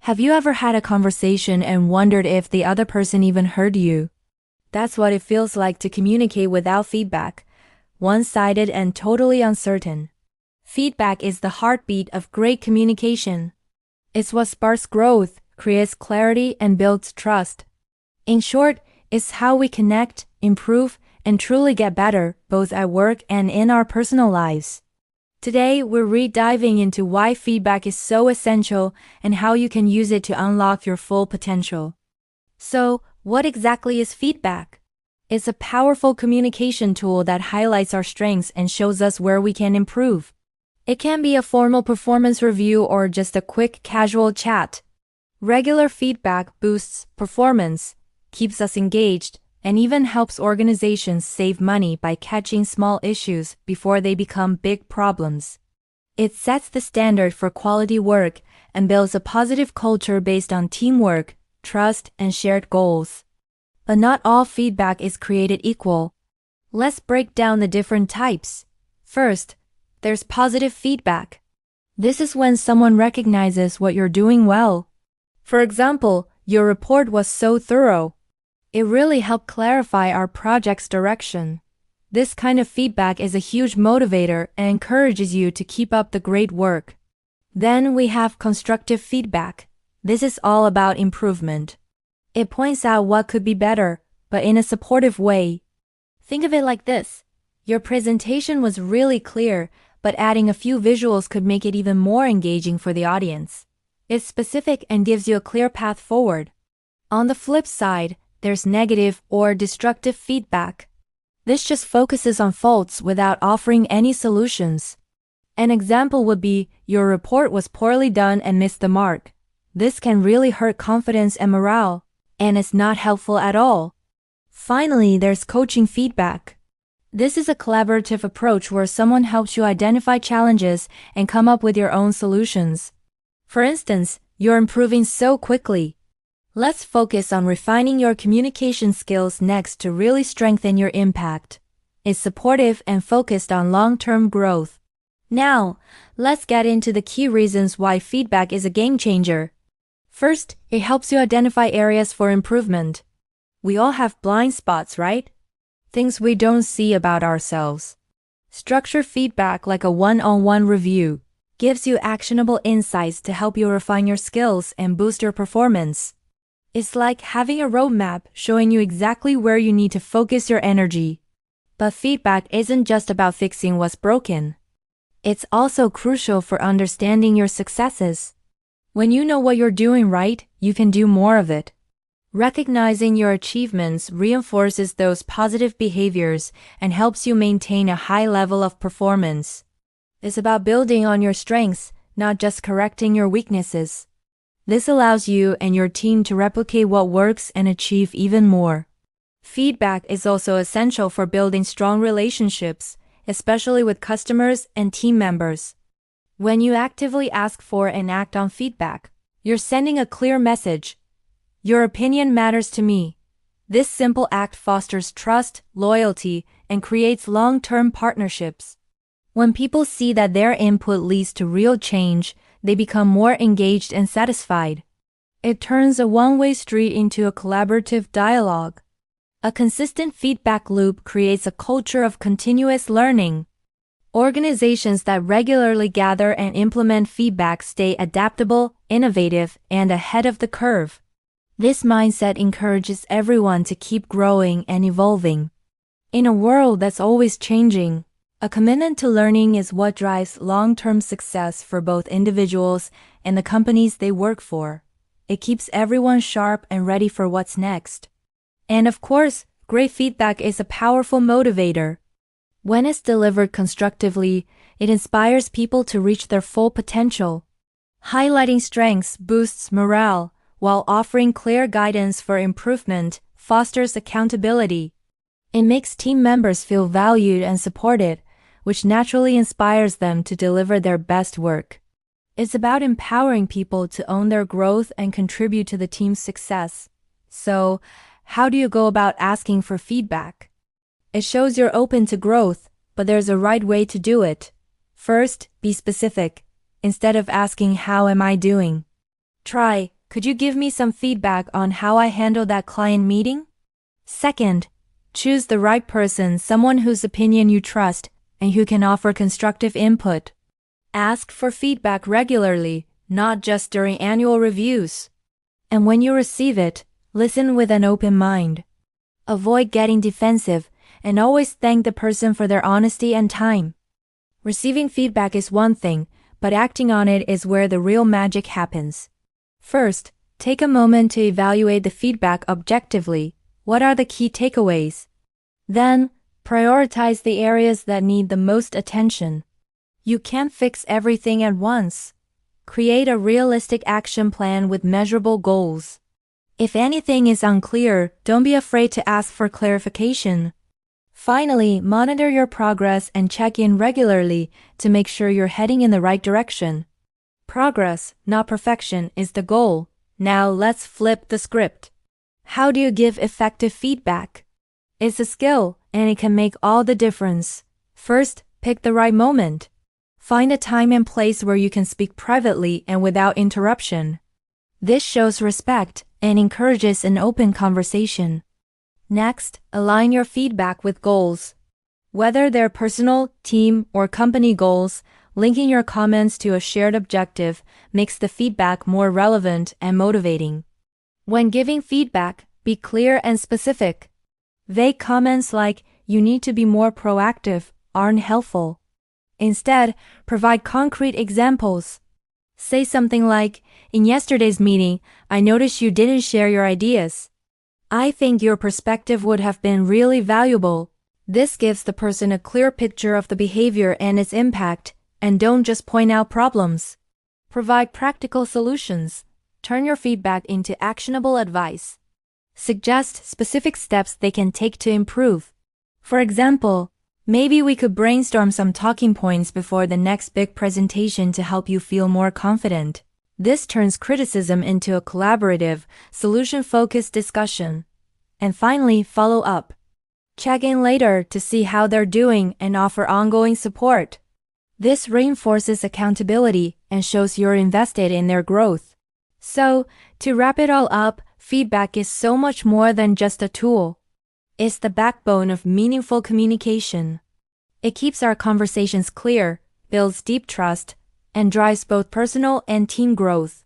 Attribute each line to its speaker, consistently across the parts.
Speaker 1: Have you ever had a conversation and wondered if the other person even heard you? That's what it feels like to communicate without feedback, one-sided and totally uncertain. Feedback is the heartbeat of great communication. It's what sparks growth, creates clarity, and builds trust. In short, it's how we connect, improve, and truly get better, both at work and in our personal lives. Today, we're re-diving into why feedback is so essential and how you can use it to unlock your full potential. So, what exactly is feedback? It's a powerful communication tool that highlights our strengths and shows us where we can improve. It can be a formal performance review or just a quick casual chat. Regular feedback boosts performance, keeps us engaged, and even helps organizations save money by catching small issues before they become big problems. It sets the standard for quality work and builds a positive culture based on teamwork, trust, and shared goals. But not all feedback is created equal. Let's break down the different types. First, there's positive feedback. This is when someone recognizes what you're doing well. For example, your report was so thorough. It really helped clarify our project's direction. This kind of feedback is a huge motivator and encourages you to keep up the great work. Then we have constructive feedback. This is all about improvement. It points out what could be better, but in a supportive way. Think of it like this. Your presentation was really clear, but adding a few visuals could make it even more engaging for the audience. It's specific and gives you a clear path forward. On the flip side, there's negative or destructive feedback. This just focuses on faults without offering any solutions. An example would be, your report was poorly done and missed the mark. This can really hurt confidence and morale, and it's not helpful at all. Finally, there's coaching feedback. This is a collaborative approach where someone helps you identify challenges and come up with your own solutions. For instance, you're improving so quickly. Let's focus on refining your communication skills next to really strengthen your impact. It's supportive and focused on long-term growth. Now, let's get into the key reasons why feedback is a game changer. First, it helps you identify areas for improvement. We all have blind spots, right? Things we don't see about ourselves. Structure feedback like a one-on-one review gives you actionable insights to help you refine your skills and boost your performance. It's like having a roadmap showing you exactly where you need to focus your energy. But feedback isn't just about fixing what's broken. It's also crucial for understanding your successes. When you know what you're doing right, you can do more of it. Recognizing your achievements reinforces those positive behaviors and helps you maintain a high level of performance. It's about building on your strengths, not just correcting your weaknesses. This allows you and your team to replicate what works and achieve even more. Feedback is also essential for building strong relationships, especially with customers and team members. When you actively ask for and act on feedback, you're sending a clear message. Your opinion matters to me. This simple act fosters trust, loyalty, and creates long-term partnerships. When people see that their input leads to real change, they become more engaged and satisfied. It turns a one-way street into a collaborative dialogue. A consistent feedback loop creates a culture of continuous learning. Organizations that regularly gather and implement feedback stay adaptable, innovative, and ahead of the curve. This mindset encourages everyone to keep growing and evolving. In a world that's always changing, a commitment to learning is what drives long-term success for both individuals and the companies they work for. It keeps everyone sharp and ready for what's next. And of course, great feedback is a powerful motivator. When it's delivered constructively, it inspires people to reach their full potential. Highlighting strengths boosts morale, while offering clear guidance for improvement fosters accountability. It makes team members feel valued and supported, which naturally inspires them to deliver their best work. It's about empowering people to own their growth and contribute to the team's success. So, how do you go about asking for feedback? It shows you're open to growth, but there's a right way to do it. First, be specific. Instead of asking, "How am I doing?" Try, could you give me some feedback on how I handled that client meeting? Second, choose the right person, someone whose opinion you trust and who can offer constructive input. Ask for feedback regularly, not just during annual reviews. And when you receive it, listen with an open mind. Avoid getting defensive and always thank the person for their honesty and time. Receiving feedback is one thing, but acting on it is where the real magic happens. First, take a moment to evaluate the feedback objectively. What are the key takeaways? Then, prioritize the areas that need the most attention. You can't fix everything at once. Create a realistic action plan with measurable goals. If anything is unclear, don't be afraid to ask for clarification. Finally, monitor your progress and check in regularly to make sure you're heading in the right direction. Progress, not perfection, is the goal. Now let's flip the script. How do you give effective feedback? It's a skill, and it can make all the difference. First, pick the right moment. Find a time and place where you can speak privately and without interruption. This shows respect and encourages an open conversation. Next, align your feedback with goals. Whether they're personal, team, or company goals, linking your comments to a shared objective makes the feedback more relevant and motivating. When giving feedback, be clear and specific. Vague comments like, "You need to be more proactive," aren't helpful. Instead, provide concrete examples. Say something like, "In yesterday's meeting, I noticed you didn't share your ideas. I think your perspective would have been really valuable." This gives the person a clear picture of the behavior and its impact, and don't just point out problems. Provide practical solutions. Turn your feedback into actionable advice. Suggest specific steps they can take to improve. For example, maybe we could brainstorm some talking points before the next big presentation to help you feel more confident. This turns criticism into a collaborative, solution-focused discussion. And finally, follow up. Check in later to see how they're doing and offer ongoing support. This reinforces accountability and shows you're invested in their growth. So, to wrap it all up, feedback is so much more than just a tool. It's the backbone of meaningful communication. It keeps our conversations clear, builds deep trust, and drives both personal and team growth.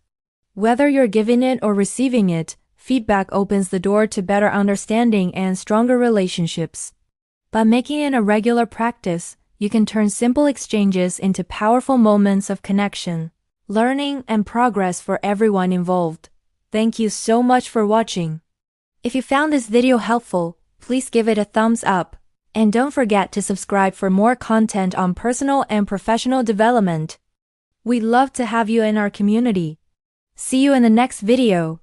Speaker 1: Whether you're giving it or receiving it, feedback opens the door to better understanding and stronger relationships. By making it a regular practice, you can turn simple exchanges into powerful moments of connection, learning, and progress for everyone involved. Thank you so much for watching. If you found this video helpful, please give it a thumbs up. And don't forget to subscribe for more content on personal and professional development. We'd love to have you in our community. See you in the next video.